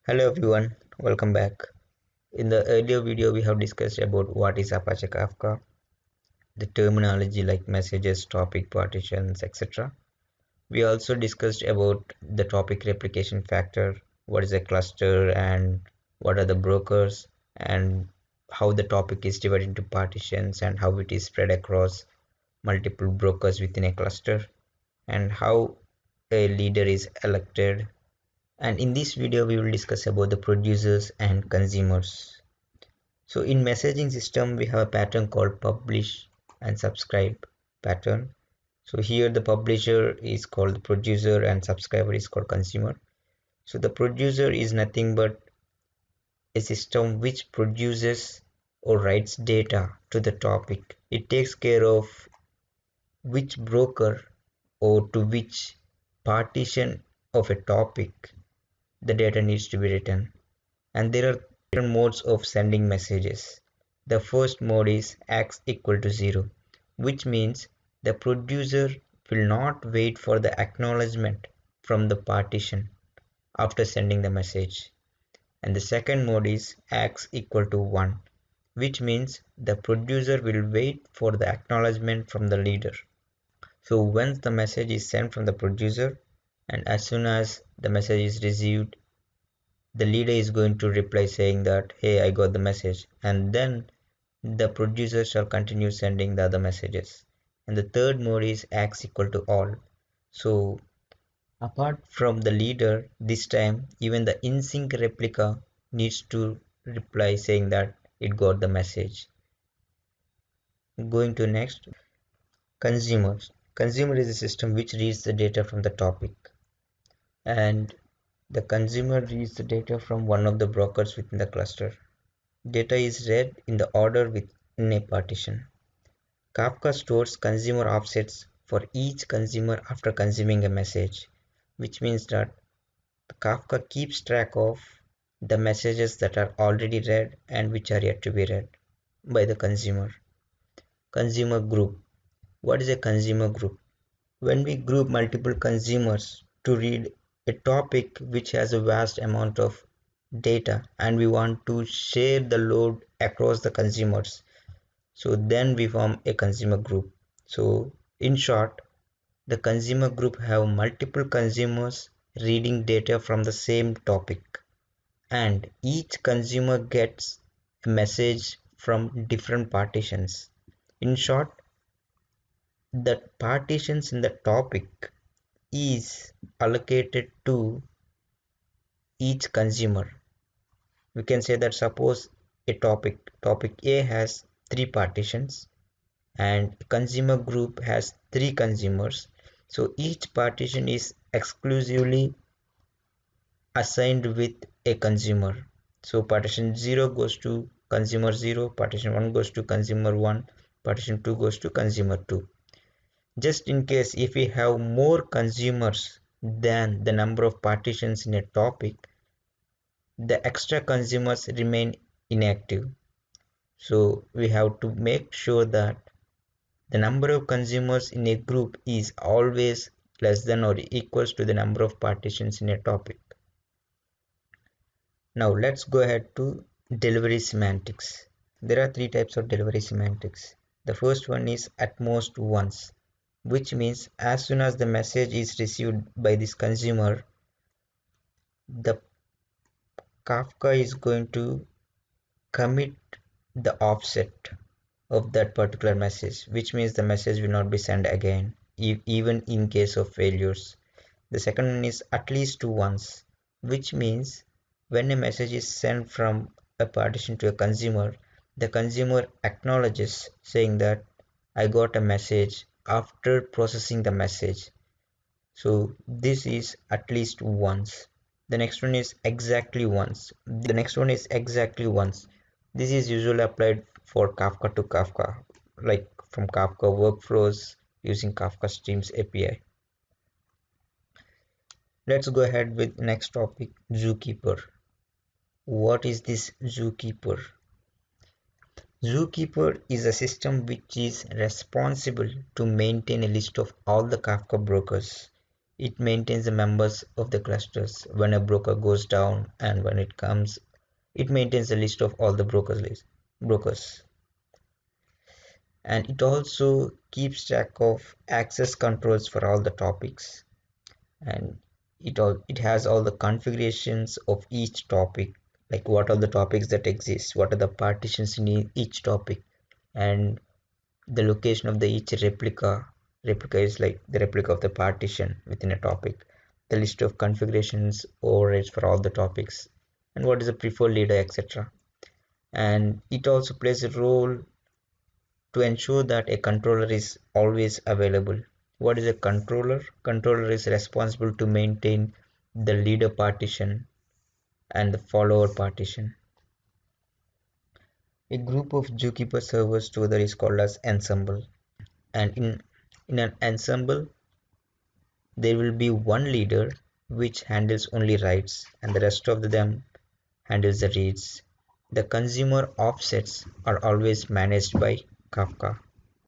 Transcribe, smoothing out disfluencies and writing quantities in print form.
Hello everyone, welcome back. In the earlier video we have discussed about what is Apache Kafka, the terminology like messages, topic, partitions, etc. We also discussed about the topic replication factor, what is a cluster and what are the brokers, and how the topic is divided into partitions and how it is spread across multiple brokers within a cluster, and how a leader is elected. And in this video we will discuss about the producers and consumers. So in messaging system we have a pattern called publish and subscribe pattern. So here the publisher is called the producer and subscriber is called consumer. So the producer is nothing but a system which produces or writes data to the topic. It takes care of which broker or to which partition of a topic the data needs to be written. And there are different modes of sending messages. The first mode is x equal to 0, which means the producer will not wait for the acknowledgement from the partition after sending the message. And the second mode is x equal to 1, which means the producer will wait for the acknowledgement from the leader. So once the message is sent from the producer, and as soon as the message is received, the leader is going to reply saying that, hey, I got the message, and then the producer shall continue sending the other messages. And the third mode is x equal to all. So apart from the leader, this time even the in-sync replica needs to reply saying that it got the message. Going to next, consumers. Consumer is a system which reads the data from the topic, and the consumer reads the data from one of the brokers within the cluster. Data is read in the order within a partition. Kafka stores consumer offsets for each consumer after consuming a message, which means that Kafka keeps track of the messages that are already read and which are yet to be read by the consumer. Consumer group. What is a consumer group? When we group multiple consumers to read a topic which has a vast amount of data and we want to share the load across the consumers, so then we form a consumer group. So in short, the consumer group have multiple consumers reading data from the same topic, and each consumer gets a message from different partitions. In short, the partitions in the topic is allocated to each consumer. We can say that suppose a topic A has 3 partitions and consumer group has 3 consumers, so each partition is exclusively assigned with a consumer. So partition 0 goes to consumer 0, partition 1 goes to consumer 1, partition 2 goes to consumer 2. Just in case if we have more consumers than the number of partitions in a topic, the extra consumers remain inactive. So we have to make sure that the number of consumers in a group is always less than or equals to the number of partitions in a topic. Now let's go ahead to delivery semantics. There are 3 types of delivery semantics. The first one is at most once, which means as soon as the message is received by this consumer, the Kafka is going to commit the offset of that particular message, which means the message will not be sent again, even in case of failures. The second one is at least once, which means when a message is sent from a partition to a consumer, the consumer acknowledges saying that I got a message after processing the message. So this is at least once. The next one is exactly once. This is usually applied for Kafka to Kafka, like from Kafka workflows using Kafka Streams API. Let's go ahead with next topic, Zookeeper. What is this Zookeeper? Zookeeper is a system which is responsible to maintain a list of all the Kafka brokers. It maintains the members of the clusters when a broker goes down, and when it comes, it maintains a list of all the brokers. And it also keeps track of access controls for all the topics, and it has all the configurations of each topic, like what are the topics that exist, what are the partitions in each topic, and the location of the each replica is like the replica of the partition within a topic, the list of configurations overrides for all the topics, and what is the preferred leader, etc. And it also plays a role to ensure that a controller is always available. What is a controller? Controller is responsible to maintain the leader partition and the follower partition. A group of zookeeper servers together is called as ensemble, and in an ensemble there will be one leader which handles only writes, and the rest of them handles the reads. The consumer offsets are always managed by Kafka.